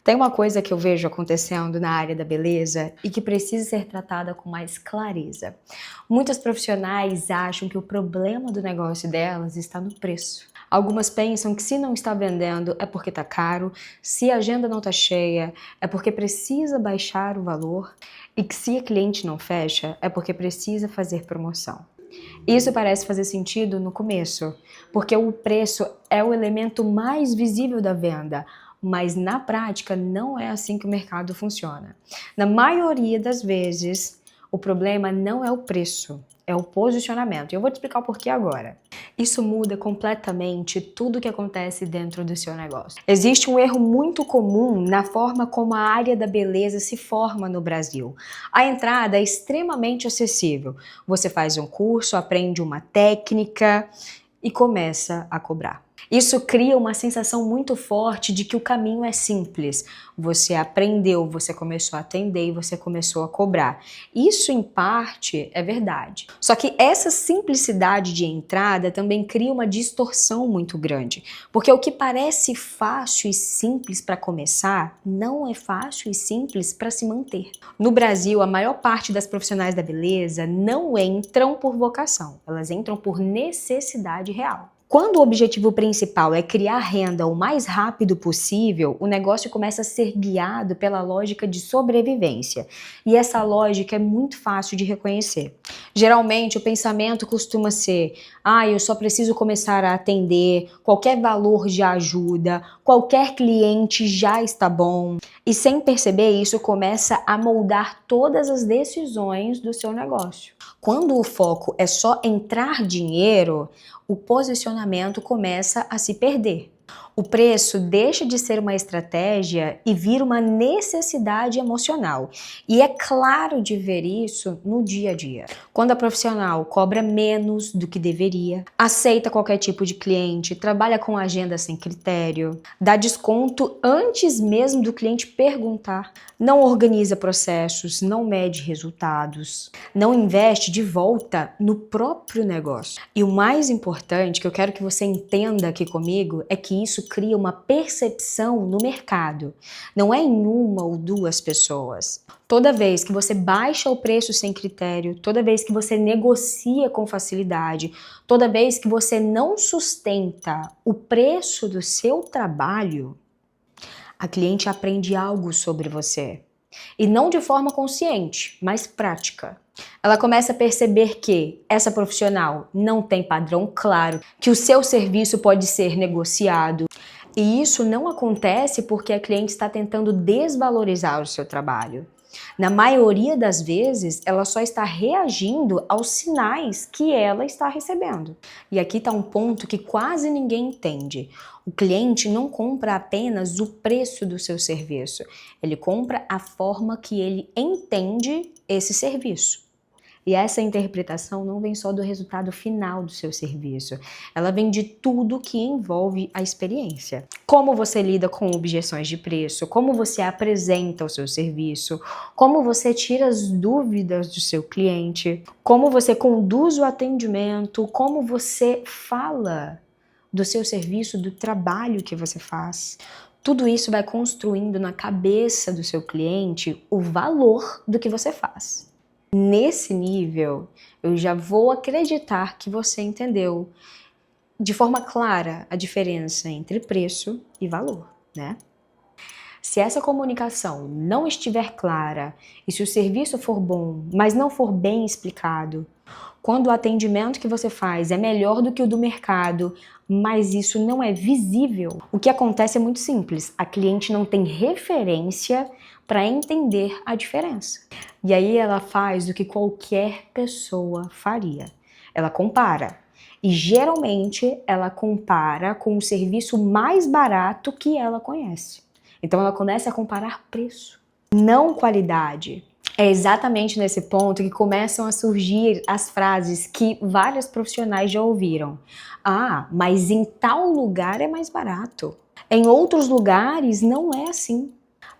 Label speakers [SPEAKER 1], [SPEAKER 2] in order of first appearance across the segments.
[SPEAKER 1] Tem uma coisa que eu vejo acontecendo na área da beleza e que precisa ser tratada com mais clareza. Muitas profissionais acham que o problema do negócio delas está no preço. Algumas pensam que se não está vendendo é porque está caro, se a agenda não está cheia é porque precisa baixar o valor e que se a cliente não fecha é porque precisa fazer promoção. Isso parece fazer sentido no começo, porque o preço é o elemento mais visível da venda, mas na prática não é assim que o mercado funciona. Na maioria das vezes, o problema não é o preço, é o posicionamento. E eu vou te explicar o porquê agora. Isso muda completamente tudo o que acontece dentro do seu negócio. Existe um erro muito comum na forma como a área da beleza se forma no Brasil. A entrada é extremamente acessível. Você faz um curso, aprende uma técnica e começa a cobrar. Isso cria uma sensação muito forte de que o caminho é simples. Você aprendeu, você começou a atender e você começou a cobrar. Isso, em parte, é verdade. Só que essa simplicidade de entrada também cria uma distorção muito grande. Porque o que parece fácil e simples para começar, não é fácil e simples para se manter. No Brasil, a maior parte das profissionais da beleza não entram por vocação. Elas entram por necessidade real. Quando o objetivo principal é criar renda o mais rápido possível, o negócio começa a ser guiado pela lógica de sobrevivência. E essa lógica é muito fácil de reconhecer. Geralmente, o pensamento costuma ser: eu só preciso começar a atender, qualquer valor já ajuda, qualquer cliente já está bom. E sem perceber, isso começa a moldar todas as decisões do seu negócio. Quando o foco é só entrar dinheiro, o posicionamento começa a se perder. O preço deixa de ser uma estratégia e vira uma necessidade emocional. E é claro de ver isso no dia a dia. Quando a profissional cobra menos do que deveria, aceita qualquer tipo de cliente, trabalha com agenda sem critério, dá desconto antes mesmo do cliente perguntar, não organiza processos, não mede resultados, não investe de volta no próprio negócio. E o mais importante que eu quero que você entenda aqui comigo é que isso cria uma percepção no mercado. Não é em uma ou duas pessoas. Toda vez que você baixa o preço sem critério, toda vez que você negocia com facilidade, toda vez que você não sustenta o preço do seu trabalho, a cliente aprende algo sobre você. E não de forma consciente, mas prática. Ela começa a perceber que essa profissional não tem padrão claro, que o seu serviço pode ser negociado. E isso não acontece porque a cliente está tentando desvalorizar o seu trabalho. Na maioria das vezes, ela só está reagindo aos sinais que ela está recebendo. E aqui está um ponto que quase ninguém entende. O cliente não compra apenas o preço do seu serviço, ele compra a forma que ele entende esse serviço. E essa interpretação não vem só do resultado final do seu serviço, ela vem de tudo que envolve a experiência. Como você lida com objeções de preço, como você apresenta o seu serviço, como você tira as dúvidas do seu cliente, como você conduz o atendimento, como você fala do seu serviço, do trabalho que você faz. Tudo isso vai construindo na cabeça do seu cliente o valor do que você faz. Nesse nível, eu já vou acreditar que você entendeu de forma clara a diferença entre preço e valor, né? Se essa comunicação não estiver clara e se o serviço for bom, mas não for bem explicado, quando o atendimento que você faz é melhor do que o do mercado, mas isso não é visível, o que acontece é muito simples. A cliente não tem referência para entender a diferença. E aí ela faz o que qualquer pessoa faria. Ela compara. E geralmente ela compara com o serviço mais barato que ela conhece. Então ela começa a comparar preço, não qualidade. É exatamente nesse ponto que começam a surgir as frases que vários profissionais já ouviram. Mas em tal lugar é mais barato. Em outros lugares não é assim.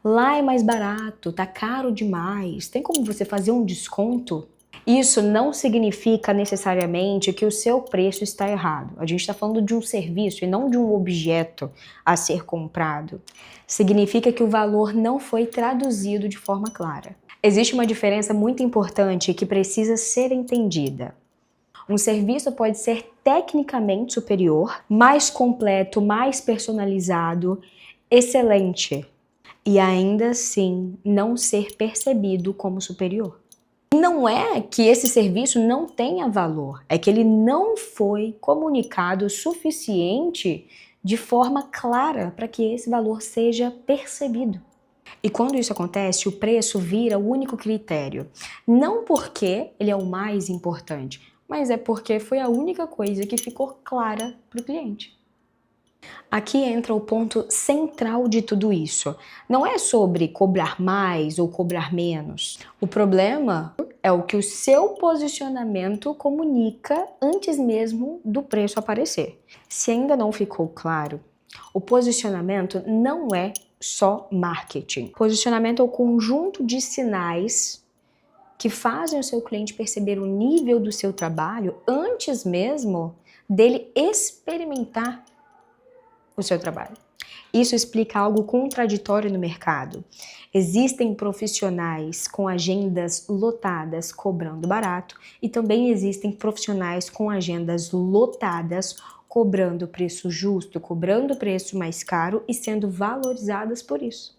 [SPEAKER 1] Lá é mais barato, tá caro demais. Tem como você fazer um desconto? Isso não significa necessariamente que o seu preço está errado. A gente está falando de um serviço e não de um objeto a ser comprado. Significa que o valor não foi traduzido de forma clara. Existe uma diferença muito importante que precisa ser entendida. Um serviço pode ser tecnicamente superior, mais completo, mais personalizado, excelente, e ainda assim não ser percebido como superior. Não é que esse serviço não tenha valor, é que ele não foi comunicado o suficiente de forma clara para que esse valor seja percebido. E quando isso acontece, o preço vira o único critério. Não porque ele é o mais importante, mas é porque foi a única coisa que ficou clara para o cliente. Aqui entra o ponto central de tudo isso. Não é sobre cobrar mais ou cobrar menos. O problema é o que o seu posicionamento comunica antes mesmo do preço aparecer. Se ainda não ficou claro, o posicionamento não é só marketing. Posicionamento é o conjunto de sinais que fazem o seu cliente perceber o nível do seu trabalho antes mesmo dele experimentar o seu trabalho. Isso explica algo contraditório no mercado. Existem profissionais com agendas lotadas cobrando barato e também existem profissionais com agendas lotadas cobrando preço justo, cobrando preço mais caro e sendo valorizadas por isso.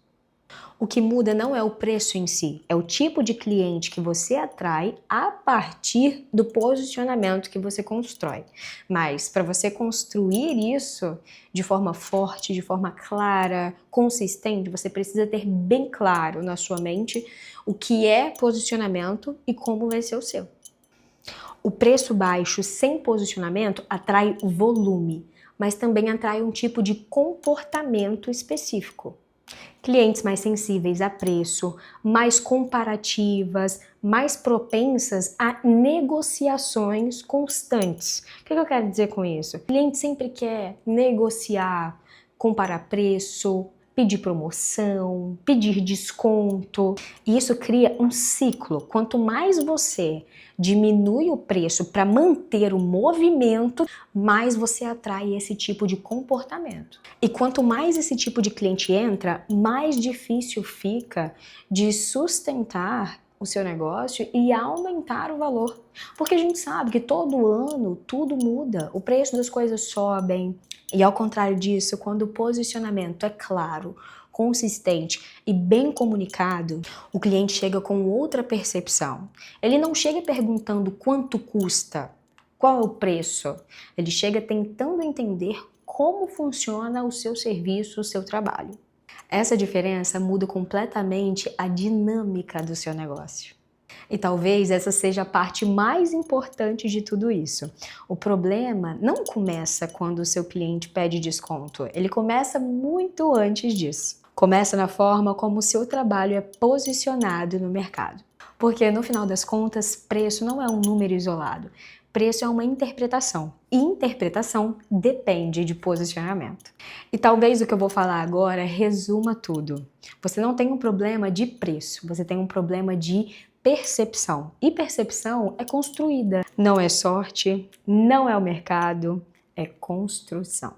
[SPEAKER 1] O que muda não é o preço em si, é o tipo de cliente que você atrai a partir do posicionamento que você constrói. Mas para você construir isso de forma forte, de forma clara, consistente, você precisa ter bem claro na sua mente o que é posicionamento e como vai ser o seu. O preço baixo sem posicionamento atrai volume, mas também atrai um tipo de comportamento específico. Clientes mais sensíveis a preço, mais comparativas, mais propensas a negociações constantes. O que eu quero dizer com isso? O cliente sempre quer negociar, comparar preço, pedir promoção, pedir desconto. E isso cria um ciclo. Quanto mais você diminui o preço para manter o movimento, mais você atrai esse tipo de comportamento. E quanto mais esse tipo de cliente entra, mais difícil fica de sustentar o seu negócio e aumentar o valor. Porque a gente sabe que todo ano tudo muda, o preço das coisas sobem. E ao contrário disso, quando o posicionamento é claro, consistente e bem comunicado, o cliente chega com outra percepção. Ele não chega perguntando quanto custa, qual é o preço. Ele chega tentando entender como funciona o seu serviço, o seu trabalho. Essa diferença muda completamente a dinâmica do seu negócio. E talvez essa seja a parte mais importante de tudo isso. O problema não começa quando o seu cliente pede desconto, ele começa muito antes disso. Começa na forma como o seu trabalho é posicionado no mercado. Porque no final das contas, preço não é um número isolado. Preço é uma interpretação. E interpretação depende de posicionamento. E talvez o que eu vou falar agora resuma tudo. Você não tem um problema de preço, você tem um problema de percepção. E percepção é construída. Não é sorte, não é o mercado, é construção.